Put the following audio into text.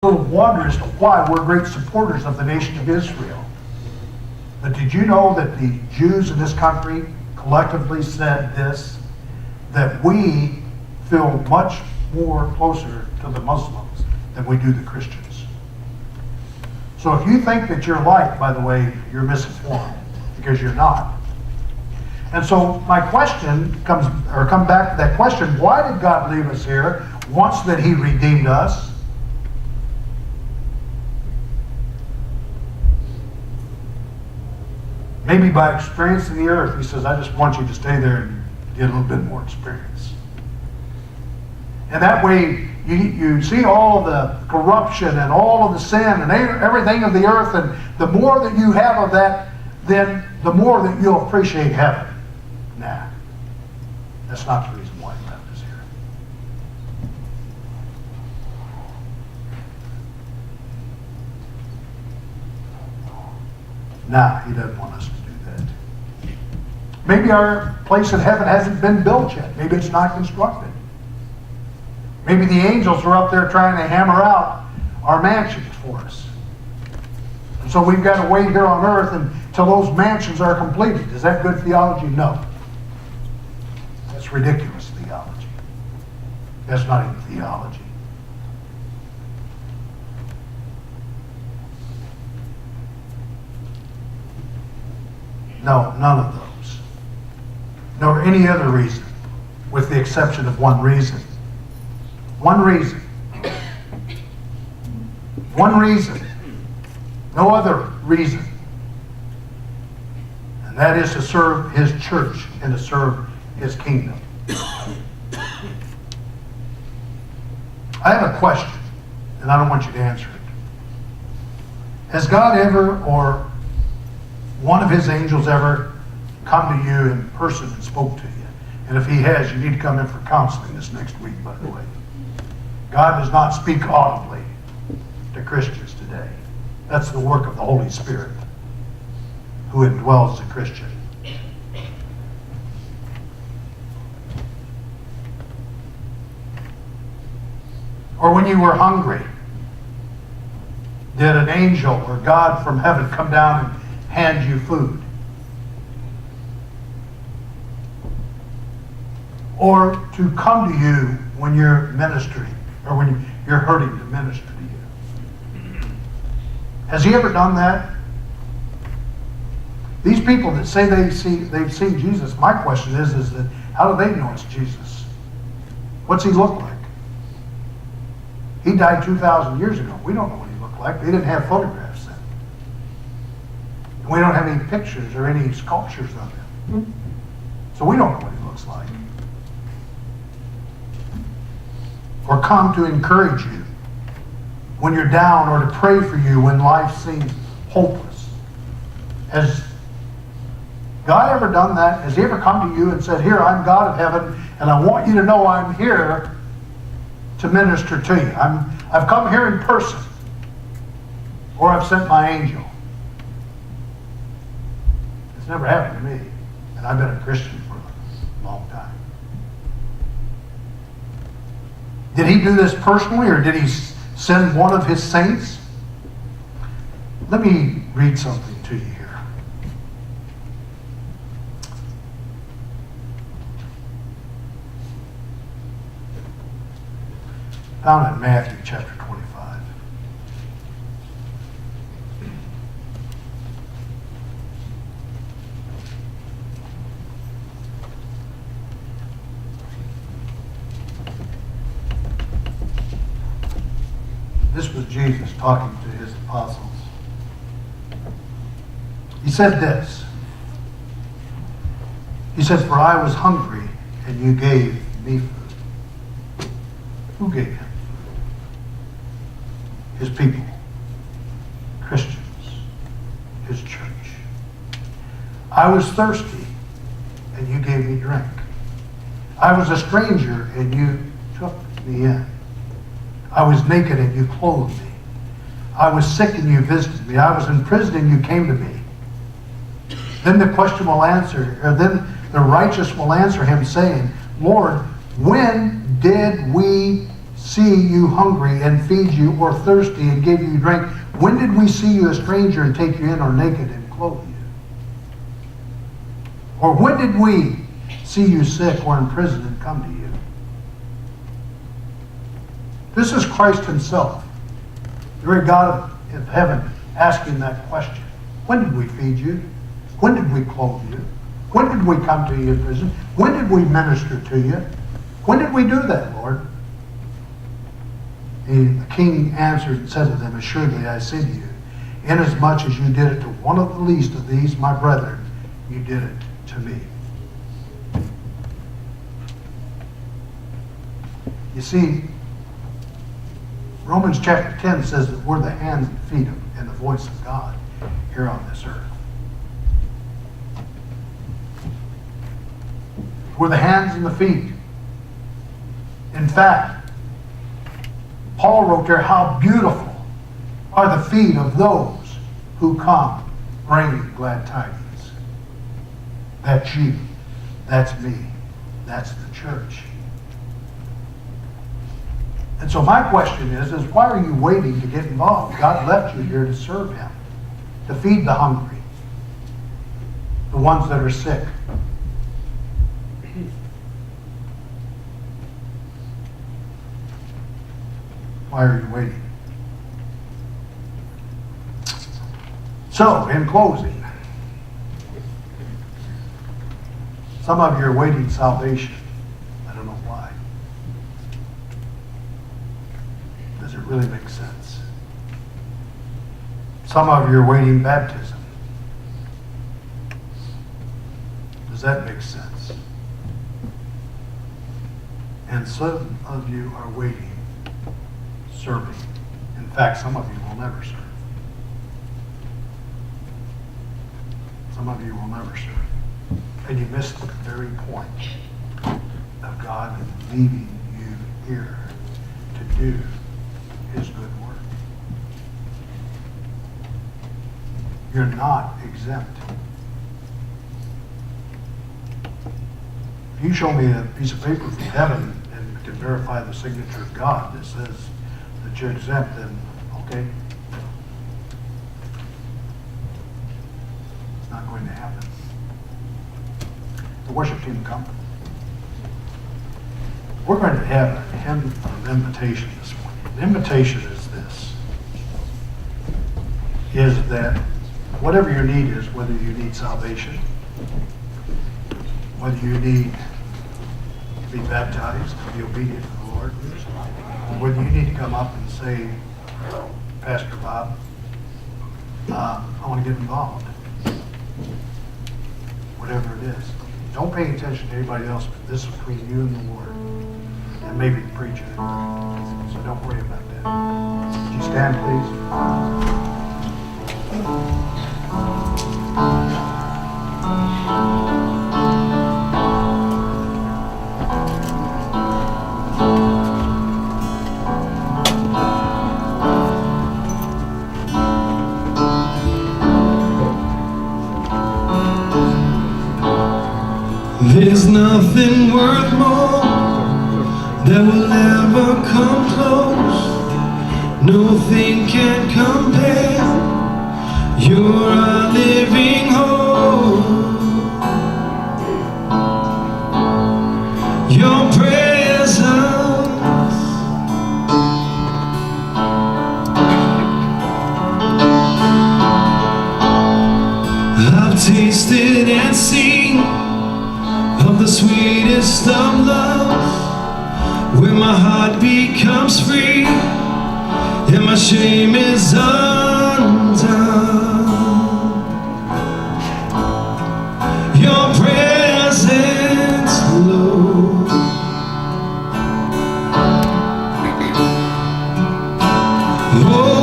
little wonder as to why we're great supporters of the nation of Israel. But did you know that the Jews in this country collectively said this, that we feel much more closer to the Muslims than we do the Christians? So if you think that you're liked, by the way, you're misinformed, because you're not. And so my question come back to that question, why did God leave us here once that he redeemed us? Maybe by experiencing the earth. He says, I just want you to stay there and get a little bit more experience. And that way, you see all of the corruption and all of the sin and everything of the earth, and the more that you have of that, then the more that you'll appreciate heaven. Nah, that's not the reason why he left us here. Nah, he doesn't want us to do that. Maybe our place in heaven hasn't been built yet. Maybe it's not constructed. Maybe the angels are up there trying to hammer out our mansions for us. And so we've got to wait here on earth until those mansions are completed. Is that good theology? No. That's ridiculous theology. That's not even theology. No, none of those. Nor any other reason, with the exception of one reason. One reason. One reason. No other reason. And that is to serve his church and to serve his kingdom. I have a question, and I don't want you to answer it. Has God ever, or one of his angels ever, come to you in person and spoke to you? And if he has, you need to come in for counseling this next week, by the way. God does not speak audibly to Christians today. That's the work of the Holy Spirit, who indwells the Christian. Or when you were hungry, did an angel or God from heaven come down and hand you food? Or to come to you when you're ministering, or when you're hurting to minister to you? Has he ever done that? These people that say they've seen Jesus, my question is that how do they know it's Jesus? What's he look like? He died 2,000 years ago. We don't know what he looked like. They didn't have photographs then. We don't have any pictures or any sculptures of him. So we don't know what he looks like. Or come to encourage you when you're down, or to pray for you when life seems hopeless. Has God ever done that? Has he ever come to you and said, here, I'm God of heaven, and I want you to know I'm here to minister to you. I've come here in person, or I've sent my angel. It's never happened to me, and I've been a Christian for a long time. Did he do this personally, or did he send one of his saints? Let me read something to you here. Found in Matthew chapter 25. This was Jesus talking to his apostles. He said this. He said, for I was hungry, and you gave me food. Who gave him? His people, Christians, his church. I was thirsty, and you gave me drink. I was a stranger, and you took me in. I was naked, and you clothed me. I was sick, and you visited me. I was in prison, and you came to me. Then the question will answer, or then the righteous will answer him, saying, Lord, when did we see you hungry and feed you, or thirsty and give you drink? When did we see you a stranger and take you in, or naked and clothe you? Or when did we see you sick or in prison and come to you? This is Christ himself, the very God of heaven, asking that question. When did we feed you? When did we clothe you? When did we come to you in prison? When did we minister to you? When did we do that, Lord? The king answered and said to them, assuredly I say to you, inasmuch as you did it to one of the least of these, my brethren, you did it to me. You see, Romans chapter 10 says that we're the hands and feet and the voice of God here on this earth. We're the hands and the feet. In fact, Paul wrote there, how beautiful are the feet of those who come bringing glad tidings. That's you. That's me. That's the church. And so my question is why are you waiting to get involved? God left you here to serve him, to feed the hungry, the ones that are sick. Why are you waiting? So, in closing, some of you are waiting salvation. I don't know why. Does it really make sense? Some of you are waiting baptism. Does that make sense? And some of you are waiting serving. In fact, some of you will never serve. Some of you will never serve. And you missed the very point of God leaving you here to do his good work. You're not exempt. If you show me a piece of paper from heaven and can verify the signature of God that says that you're exempt, then okay. It's not going to happen. The worship team come. We're going to have a hymn of invitation this morning. The invitation is this, is that whatever your need is, whether you need salvation, whether you need to be baptized, to be obedient to the Lord, or whether you need to come up and say, Pastor Bob, I want to get involved. Whatever it is. Don't pay attention to anybody else, but this is between you and the Lord. And maybe the preacher. So don't worry about that. Would you stand, please? There's nothing worth more that will ever come close. Nothing can compare. You're a living hope. Your presence I've tasted and seen of the sweetest of loves, where my heart becomes free and my shame is undone. Your presence, Lord, oh,